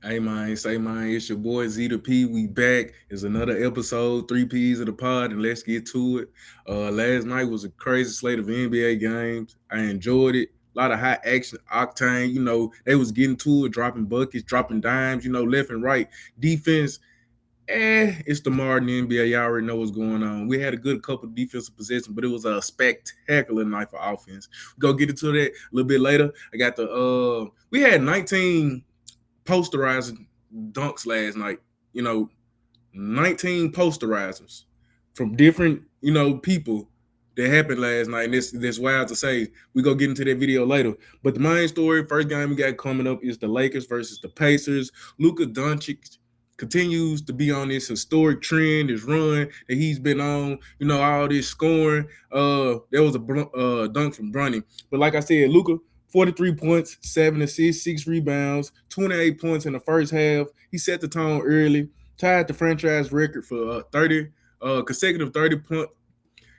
Hey man, say man, it's your boy Z the P. We back. It's another episode, 3 P's of the pod, and let's get to it. Last night was a crazy slate of NBA games. I enjoyed it. A lot of high action octane. They was getting to it, dropping buckets, dropping dimes, left and right. Defense, it's tomorrow in the NBA. Y'all already know what's going on. We had a good couple of defensive possessions, but it was a spectacular night for offense. We go get into that a little bit later. I got we had 19 posterizing dunks last night. You know, 19 posterizers from different, people that happened last night. And this wild to say. We go get into that video later. But the main story, first game we got coming up is the Lakers versus the Pacers. Luka Doncic continues to be on this historic trend, this run that he's been on, all this scoring. There was a dunk from Bronny. But like I said, Luka, 43 points, 7 assists, 6 rebounds, 28 points in the first half. He set the tone early, tied the franchise record for 30 consecutive 30-point.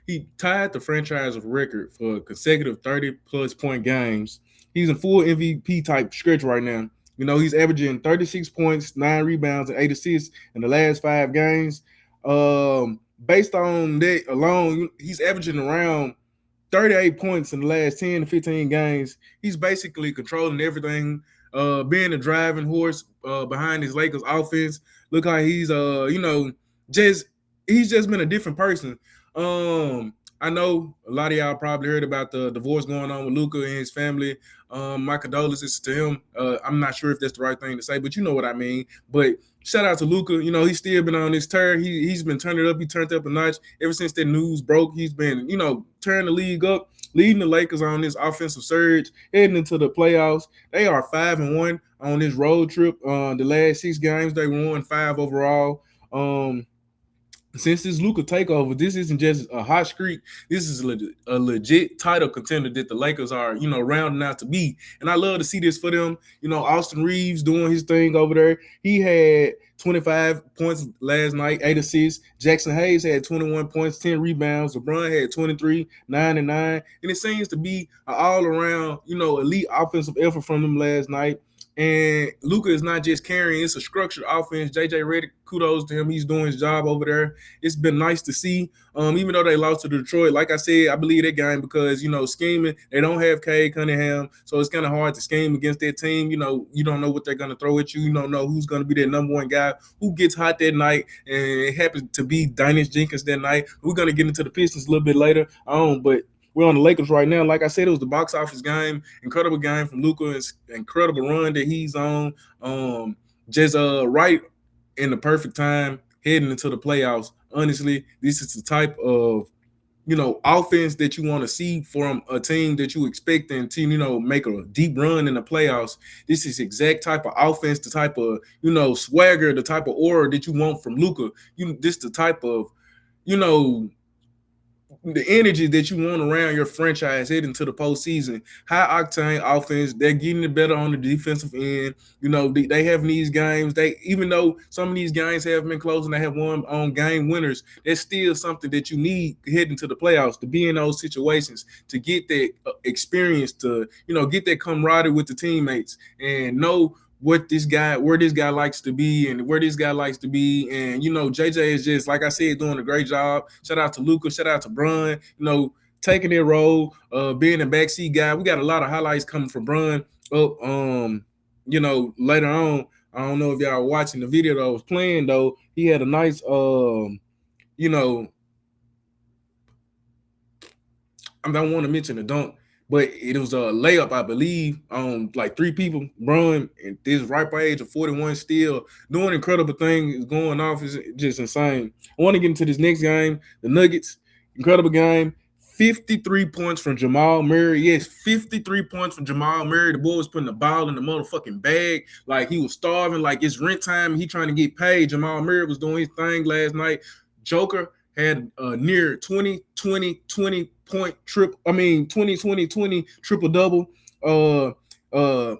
He tied the franchise record for consecutive 30-plus point games. He's in full MVP type stretch right now. He's averaging 36 points, 9 rebounds, and 8 assists in the last 5 games. Based on that alone, he's averaging around 38 points in the last 10 to 15 games. He's basically controlling everything, being a driving horse behind his Lakers offense. Look how just he's just been a different person. I know a lot of y'all probably heard about the divorce going on with Luka and his family. My condolences to him. I'm not sure if that's the right thing to say, but you know what I mean. But shout out to Luka. He's still been on this tear. He's been turning up. He turned up a notch ever since that news broke. He's been, turning the league up, leading the Lakers on this offensive surge, heading into the playoffs. They are 5-1 on this road trip. The last 6 games they won 5 overall. Since this Luka takeover, this isn't just a hot streak. This is a legit title contender that the Lakers are, rounding out to be. And I love to see this for them. Austin Reeves doing his thing over there. He had 25 points last night, 8 assists. Jackson Hayes had 21 points, 10 rebounds. LeBron had 23, 9 and 9. And it seems to be an all-around, elite offensive effort from them last night. And Luka is not just carrying; it's a structured offense. JJ Redick, kudos to him; he's doing his job over there. It's been nice to see. Even though they lost to Detroit, like I said, I believe that game because scheming. They don't have Cade Cunningham, so it's kind of hard to scheme against that team. You don't know what they're going to throw at you. You don't know who's going to be their number one guy, who gets hot that night, and it happens to be Dennis Jenkins that night. We're going to get into the Pistons a little bit later on, but we're on the Lakers right now. Like I said, it was the box office game. Incredible game from Luka. Incredible run that he's on. Just right in the perfect time heading into the playoffs. Honestly, this is the type of offense that you want to see from a team that you expect them to, make a deep run in the playoffs. This is exact type of offense, the type of, swagger, the type of aura that you want from Luka. This the type of, you know, the energy that you want around your franchise heading to the postseason. High octane offense. They're getting it better on the defensive end. They have these games. Even though some of these games have been close and they have won on game winners, there's still something that you need heading to the playoffs to be in those situations, to get that experience, to get that camaraderie with the teammates and know where this guy likes to be and where this guy likes to be. And JJ is just, like I said, doing a great job. Shout out to Luka, shout out to Bron, taking their role, being a backseat guy. We got a lot of highlights coming from Bron up later on. I don't know if y'all watching the video that I was playing though. He had a nice I don't want to mention the dunk, but it was a layup, I believe, on like 3 people. Bron at this ripe age of 41 still doing incredible things, going off is just insane. I want to get into this next game, the Nuggets. Incredible game. 53 points from Jamal Murray. Yes, 53 points from Jamal Murray. The boy was putting the ball in the motherfucking bag like he was starving, like it's rent time. He trying to get paid. Jamal Murray was doing his thing last night. Joker had a near 20 point trip. I mean 20 triple double. Over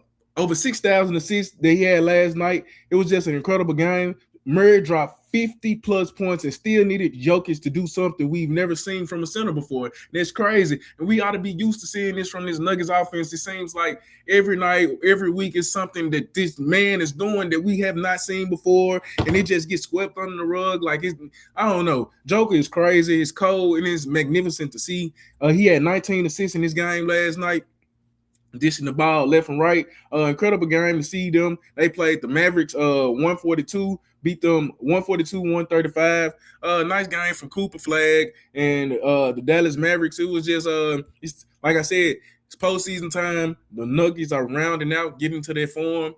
6,000 assists that he had last night. It was just an incredible game. Murray dropped 50 plus points and still needed Jokic to do something we've never seen from a center before. That's crazy. And we ought to be used to seeing this from this Nuggets offense. It seems like every night, every week is something that this man is doing that we have not seen before. And it just gets swept under the rug. Like, I don't know. Joker is crazy. It's cold and it's magnificent to see. He had 19 assists in this game last night, dishing the ball left and right. Incredible game to see them. They played the Mavericks 142, beat them 142-135. Nice game from Cooper Flag and the Dallas Mavericks. It was just it's, like I said, it's postseason time. The Nuggets are rounding out, getting to their form.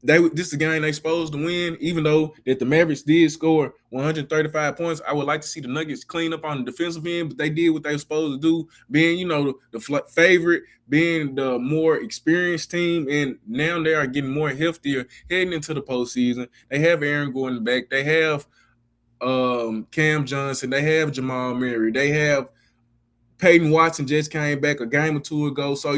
This is a game they supposed to win, even though that the Mavericks did score 135 points. I would like to see the Nuggets clean up on the defensive end, but they did what they were supposed to do, being, the favorite, being the more experienced team, and now they are getting more healthier heading into the postseason. They have Aaron Gordon back. They have Cam Johnson. They have Jamal Murray. They have Peyton Watson just came back a game or two ago. So,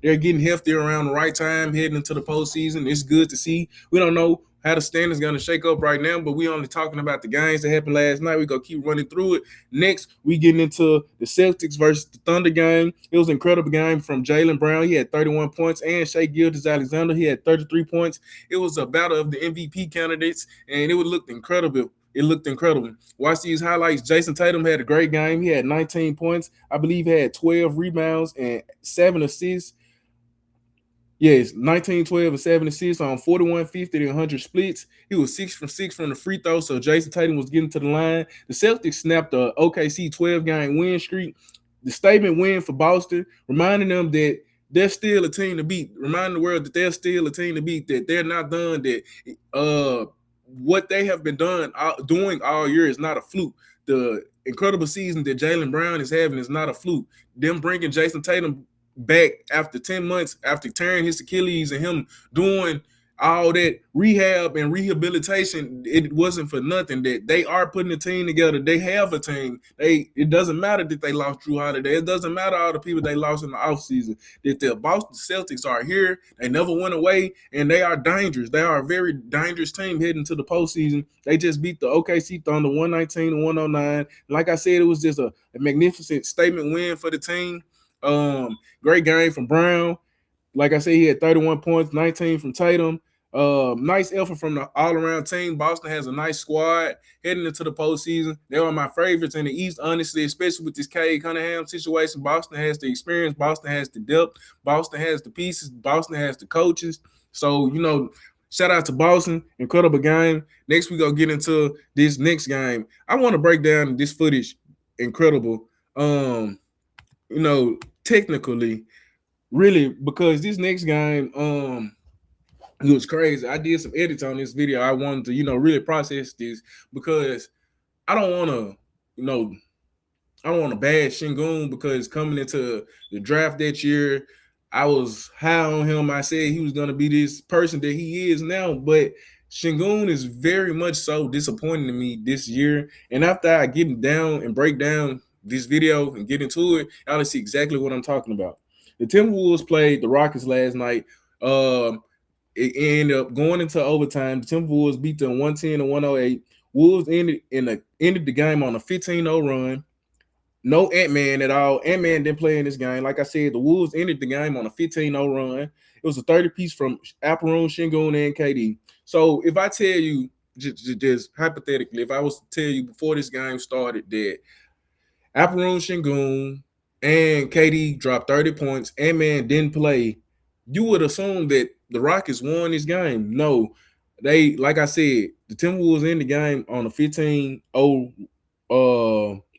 they're getting healthier around the right time heading into the postseason. It's good to see. We don't know how the standings going to shake up right now, but we only talking about the games that happened last night. We're going to keep running through it. Next, we getting into the Celtics versus the Thunder game. It was an incredible game from Jaylen Brown. He had 31 points, and Shai Gilgeous-Alexander, he had 33 points. It was a battle of the MVP candidates, and it looked incredible. It looked incredible. Watch these highlights. Jason Tatum had a great game. He had 19 points. I believe he had 12 rebounds and 7 assists. Yes, 19, 12, and 7 assists on 41, 50, and 100 splits. He was 6 from 6 from the free throw, so Jason Tatum was getting to the line. The Celtics snapped a OKC 12-game win streak. The statement win for Boston, reminding them that they're still a team to beat. Reminding the world that they're still a team to beat, that they're not done, that what they have been doing all year is not a fluke. The incredible season that Jaylen Brown is having is not a fluke. Them bringing Jason Tatum back after 10 months, after tearing his Achilles and him doing all that rehab and rehabilitation, it wasn't for nothing. That they are putting a team together. They have a team. It doesn't matter that they lost Drew Holiday. It doesn't matter all the people they lost in the offseason. That the Boston Celtics are here. They never went away, and they are dangerous. They are a very dangerous team heading to the postseason. They just beat the OKC Thunder 119-109. Like I said, it was just a magnificent statement win for the team. Great game from Brown. Like I said, he had 31 points, 19 from Tatum. Nice effort from the all-around team. Boston has a nice squad heading into the postseason. They are my favorites in the East, honestly, especially with this Cade Cunningham situation. Boston has the experience. Boston has the depth. Boston has the pieces. Boston has the coaches. So, shout out to Boston. Incredible game. Next, we go get into this next game. I want to break down this footage. Incredible. Technically, really, because this next game, it was crazy. I did some edits on this video. I wanted to, really process this because I don't want to, I don't want to bash Şengün because coming into the draft that year, I was high on him. I said he was going to be this person that he is now, but Şengün is very much so disappointing to me this year. And after I get down and break down this video and get into it, I'll see exactly what I'm talking about. The Timberwolves played the Rockets last night. It ended up going into overtime. The Timberwolves beat them 110-108. Wolves ended the game on a 15-0 run. No Ant-Man at all. Ant-Man didn't play in this game. Like I said, the Wolves ended the game on a 15-0 run. It was a 30-piece from Alperen Şengün and KD. So if I tell you, just hypothetically, if I was to tell you before this game started that Alperen Şengün and KD dropped 30 points, Ant-Man didn't play, you would assume that the Rockets won this game. No, they, like I said, the Timberwolves in the game on a 15-0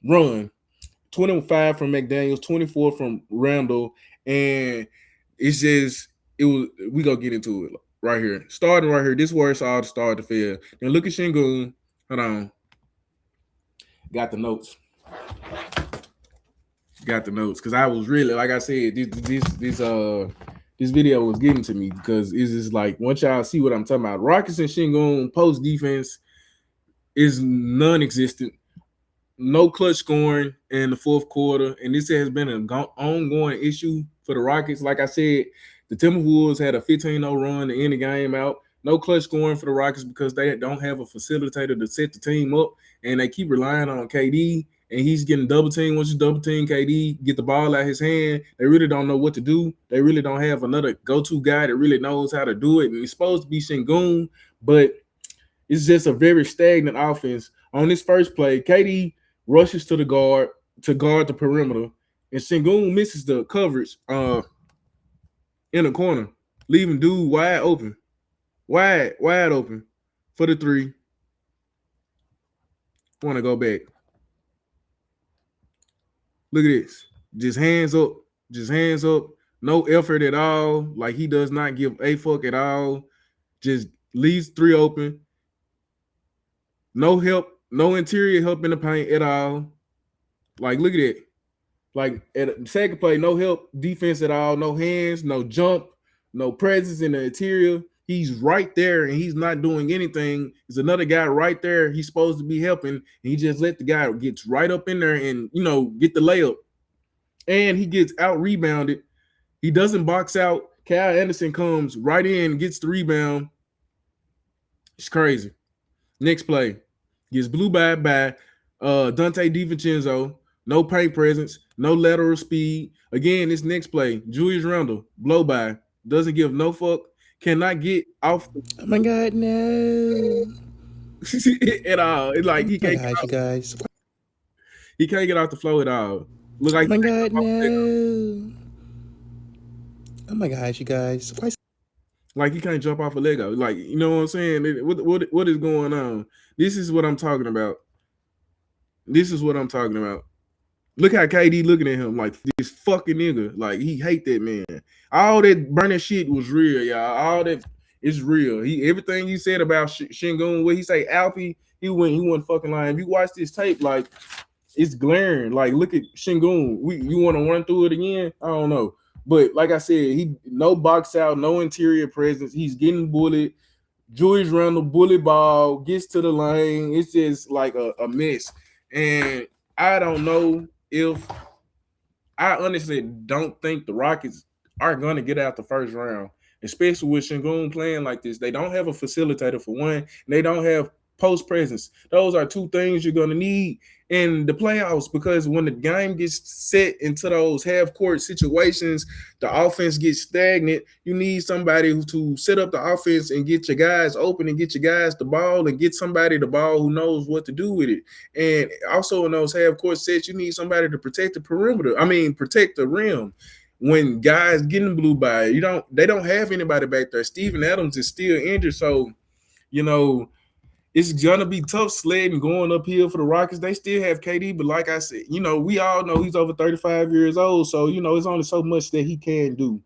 run. 25 from McDaniels, 24 from Randall, and we gonna get into it right here. Starting right here, this is where it's all to start to fail. Then look at Şengün. Hold on. Got the notes. Because I was really, like I said, this video was getting to me because it's just like, once y'all see what I'm talking about, Rockets and Şengün post defense is non-existent. No clutch scoring in the fourth quarter, and this has been an ongoing issue for the Rockets. Like I said, the Timberwolves had a 15-0 run to end the game out. No clutch scoring for the Rockets because they don't have a facilitator to set the team up, and they keep relying on KD. And he's getting double team. Once you double team KD, get the ball out his hand. They really don't know what to do. They really don't have another go-to guy that really knows how to do it. And it's supposed to be Şengün, but it's just a very stagnant offense. On this first play, KD rushes to the guard to guard the perimeter, and Şengün misses the coverage in the corner, leaving dude wide open. Wide open for the three. Want to go back. Look at this. Just hands up. Just hands up. No effort at all. Like he does not give a fuck at all. Just leaves three open. No help. No interior help in the paint at all. Like, look at it. Like at the second play, no help defense at all. No hands, no jump, no presence in the interior. He's right there and he's not doing anything. There's another guy right there. He's supposed to be helping. And he just let the guy get right up in there and, get the layup. And he gets out rebounded. He doesn't box out. Kyle Anderson comes right in, gets the rebound. It's crazy. Next play. Gets blew by Dante DiVincenzo. No paint presence, no lateral speed. Again, this next play, Julius Randle, blow by, doesn't give no fuck, cannot get off. Oh my God, no. At all. It's like he can't. You guys. He can't get off the floor at all. Look like. Oh my God, no. Oh my gosh, you guys. Like he can't jump off a Lego. Like, you know what I'm saying? What is going on? This is what I'm talking about. Look how KD looking at him like this fucking nigga. Like he hate that man. All that burning shit was real, y'all. All that is real. Everything you said about Şengün, what he say, Alfie, he wasn't fucking lying. If you watch this tape, like it's glaring. Like look at Şengün. You want to run through it again? I don't know. But like I said, he no box out, no interior presence. He's getting bullied. Julius Randle bully ball gets to the lane. It's just like a mess. And I don't know if I honestly don't think the Rockets are going to get out the first round, especially with Şengün playing like this. They don't have a facilitator for one, and they don't have post presence. Those are two things you're going to need in the playoffs because when the game gets set into those half court situations, the offense gets stagnant. You need somebody to set up the offense and get your guys open and get your guys the ball and get somebody the ball who knows what to do with it. And also in those half court sets, you need somebody to protect the perimeter. Protect the rim. When guys getting blue by, they don't have anybody back there. Steven Adams is still injured, so it's gonna be tough sledding going uphill for the Rockets. They still have KD, but like I said, we all know he's over 35 years old, so it's only so much that he can do.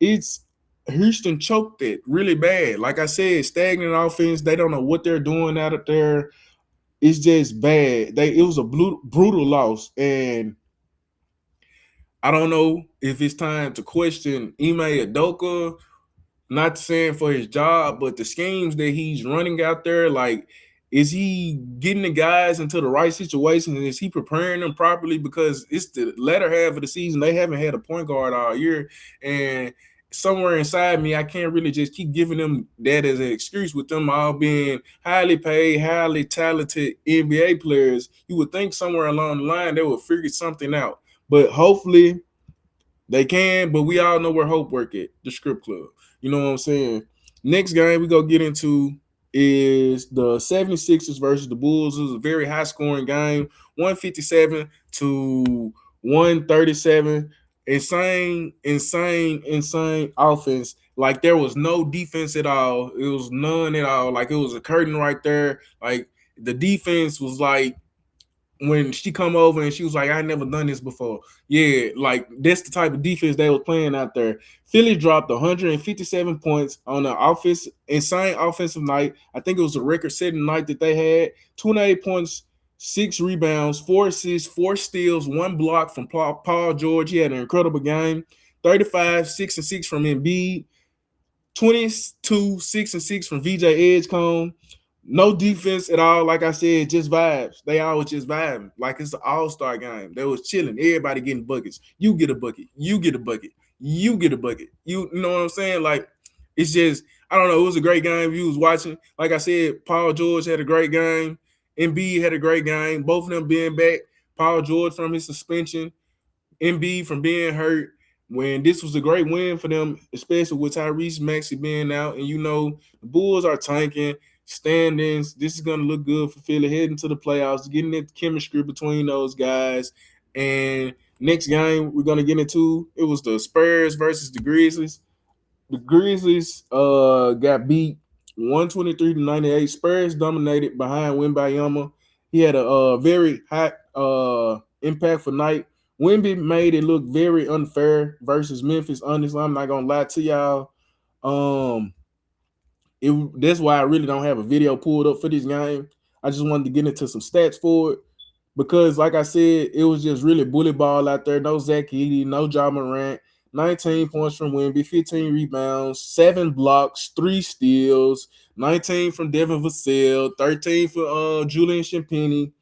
It's Houston choked it really bad. Like I said, stagnant offense. They don't know what they're doing out there. It's just bad. It was a brutal loss, and I don't know if it's time to question Ime Udoka. Not saying for his job, but the schemes that he's running out there, like, is he getting the guys into the right situation? And is he preparing them properly? Because it's the latter half of the season. They haven't had a point guard all year. And somewhere inside me, I can't really just keep giving them that as an excuse with them all being highly paid, highly talented NBA players. You would think somewhere along the line they would figure something out. But hopefully they can, but we all know where hope work at, the Script Club. You know what I'm saying? Next game we go get into is the 76ers versus the Bulls. It was a very high-scoring game, 157 to 137. Insane offense. Like, there was no defense at all. It was none at all. Like, it was a curtain right there. Like, the defense was like, when she come over and she was like, I never done this before. Yeah, like that's the type of defense they was playing out there. Philly dropped 157 points on an insane offensive night. I think it was a record-setting night that they had. 28 points, 6 rebounds, 4 assists, 4 steals, 1 block from Paul George. He had an incredible game. 35, 6 and 6 from Embiid. 22, 6 and 6 from VJ Edgecombe. No defense at all. Like I said, just vibes. They always just vibing. Like it's an all-star game. They was chilling. Everybody getting buckets. You get a bucket. You get a bucket. You get a bucket. You know what I'm saying? Like, it's just I don't know. It was a great game. If you was watching, like I said, Paul George had a great game. Embiid had a great game. Both of them being back. Paul George from his suspension, Embiid from being hurt. When this was a great win for them, especially with Tyrese Maxey being out, and the Bulls are tanking standings. This is gonna look good for Philly heading to the playoffs, getting that chemistry between those guys. And next game we're gonna get into it was the Spurs versus the Grizzlies. The Grizzlies got beat 123-98. Spurs dominated behind Wembayama. He had a very high impactful night. Wemby made it look very unfair versus Memphis. Honestly, I'm not gonna lie to y'all. Um, that's why I really don't have a video pulled up for this game. I just wanted to get into some stats for it because, like I said, it was just really bully ball out there. No Zach Edey, no Ja Morant. 19 points from Wemby, 15 rebounds, 7 blocks, 3 steals, 19 from Devin Vassell, 13 for Julian Champagny,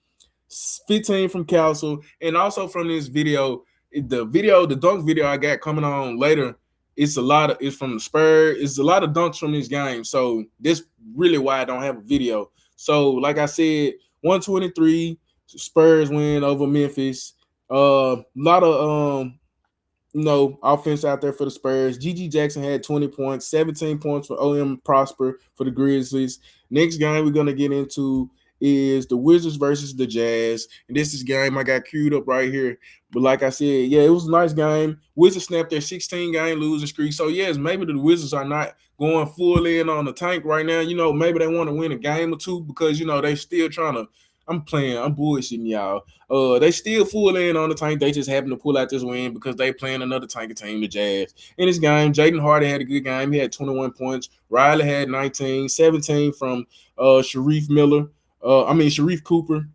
15 from Castle, and also from this video, the dunk video I got coming on later. It's from the Spurs. It's a lot of dunks from this game. So this really why I don't have a video. So like I said, 123 Spurs win over Memphis. A lot of offense out there for the Spurs. GG Jackson had 20 points, 17 points for OM Prosper for the Grizzlies. Next game we're gonna get into is the Wizards versus the Jazz. And this is game I got queued up right here. But like I said, yeah, it was a nice game. Wizards snapped their 16-game losing streak. So yes, maybe the Wizards are not going full in on the tank right now. Maybe they want to win a game or two because they still trying to. I'm bullshitting y'all. They still full in on the tank. They just happen to pull out this win because they playing another tanker team, the Jazz. In this game, Jaden Hardy had a good game. He had 21 points. Riley had 19, 17 from Sharif Cooper.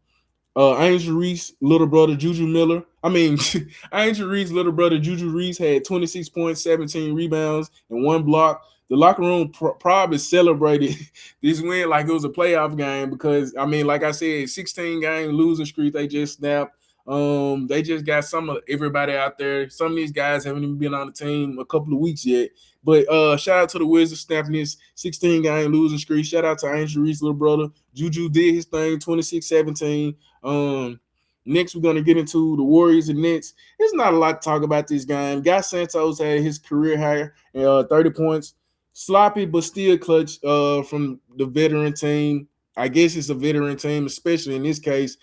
Angel Reese, little brother Juju Miller. Angel Reese, little brother Juju Reese had 26 points, 17 rebounds, and 1 block. The locker room probably celebrated this win like it was a playoff game because, like I said, 16-game losing streak they just snapped. They just got some of everybody out there. Some of these guys haven't even been on the team a couple of weeks yet. But shout out to the Wizards snapping this 16-game losing streak. Shout out to Angel Reese, little brother. Juju did his thing, 26-17. Next, we're going to get into the Warriors and Nets. There's not a lot to talk about this game. Guy Santos had his career high, 30 points. Sloppy, but still clutch from the veteran team. I guess it's a veteran team, especially in this case.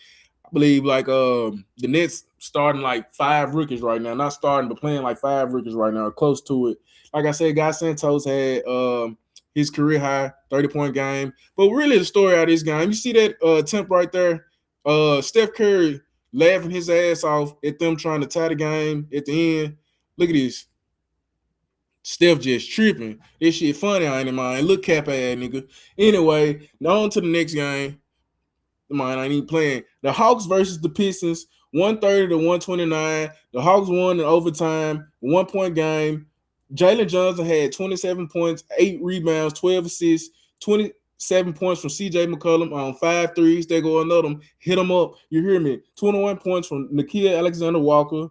I believe the Nets starting like 5 rookies right now. Not starting, but playing like 5 rookies right now, or close to it. Like I said, Guy Santos had his career high 30-point game. But really the story out of this game, you see that attempt right there? Steph Curry laughing his ass off at them trying to tie the game at the end. Look at this. Steph just tripping. This shit funny, I ain't mind. Look cap ass nigga. Anyway, on to the next game. Mine I ain't even playing. The Hawks versus the Pistons, 130 to 129. The Hawks won in overtime, 1-point game. Jalen Johnson had 27 points, 8 rebounds, 12 assists, 27 points from CJ McCollum on 5 threes. They go another them. Hit them up. You hear me? 21 points from Nikhil Alexander-Walker.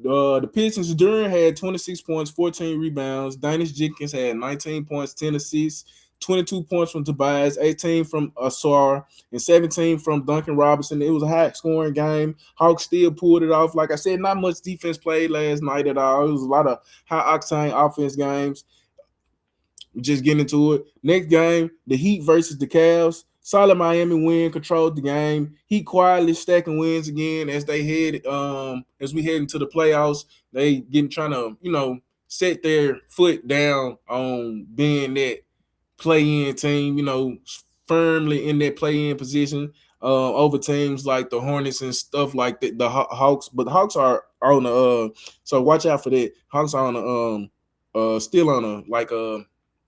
The Pistons Duran had 26 points, 14 rebounds. Dennis Jenkins had 19 points, 10 assists, 22 points from Tobias, 18 from Asar, and 17 from Duncan Robinson. It was a high-scoring game. Hawks still pulled it off. Like I said, not much defense played last night at all. It was a lot of high-octane offense games. We're just getting into it. Next game, the Heat versus the Cavs. Solid Miami win, controlled the game. Heat quietly stacking wins again as they as we head into the playoffs. They trying to, set their foot down on being that play-in team, firmly in that play-in position over teams like the Hornets and stuff like that, the Hawks. But the Hawks are on the so watch out for that. Hawks are on still on a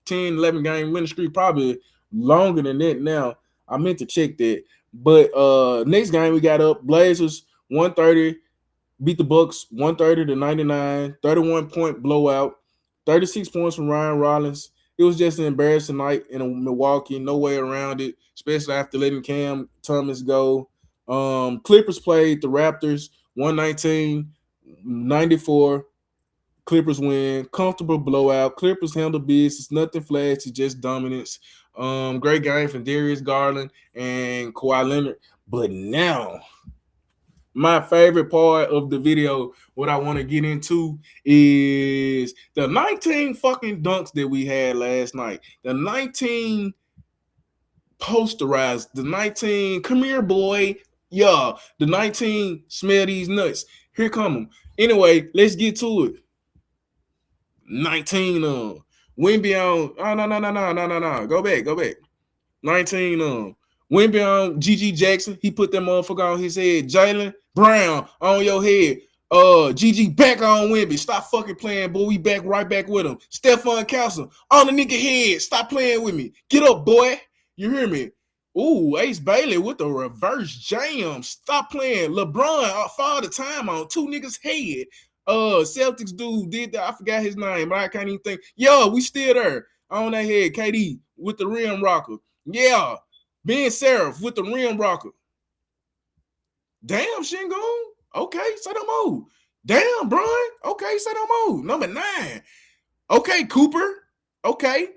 10, 11 game winning streak, probably longer than that now. I meant to check that. But next game we got up Blazers 130 beat the Bucks 130 to 99, 31-point blowout, 36 points from Ryan Rollins. It was just an embarrassing night in Milwaukee, no way around it, especially after letting Cam Thomas go. Clippers played the Raptors 119-94. Clippers win. Comfortable blowout. Clippers handle business. Nothing flashy, just dominance. Great game from Darius Garland and Kawhi Leonard. But now, my favorite part of the video, what I want to get into is the 19 fucking dunks that we had last night. The 19 posterized, the 19 come here, boy. Yeah, the 19 smell these nuts. Here come them. Anyway, let's get to it. 19 Wimby on. Oh, no. Go back. 19 Wimby on GG Jackson. He put that motherfucker on his head. Jalen Brown on your head. GG back on Wimby. Stop fucking playing, boy. We back right back with him. Stephon Castle on the nigga head. Stop playing with me. Get up, boy. You hear me? Ooh, Ace Bailey with the reverse jam. Stop playing. LeBron fall the time on two niggas' head. Celtics dude did that. I forgot his name, but I can't even think. Yo, we still there. On that head, KD with the rim rocker. Yeah, Ben Seraph with the rim rocker. Damn, Shingun. Okay, say no more. Damn, Brian. Okay, say no more. Number 9. Okay, Cooper. Okay,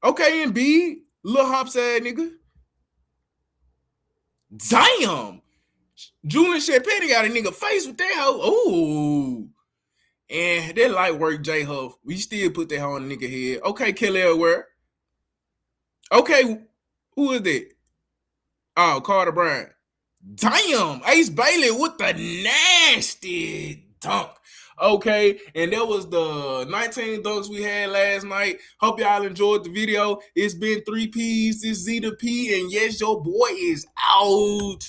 Embiid. Little hops ass nigga. Damn. Julian Chapetti got a nigga face with that hoe. Ooh. And that light work, J Huff. We still put that hoe on the nigga head. Okay, Kelly where? Okay, who is that? Oh, Carter Bryant. Damn, Ace Bailey with the nasty dunk. Okay, and that was the 19 dunks we had last night. Hope y'all enjoyed the video. It's been 3 P's. It's Z to P, and yes, your boy is out.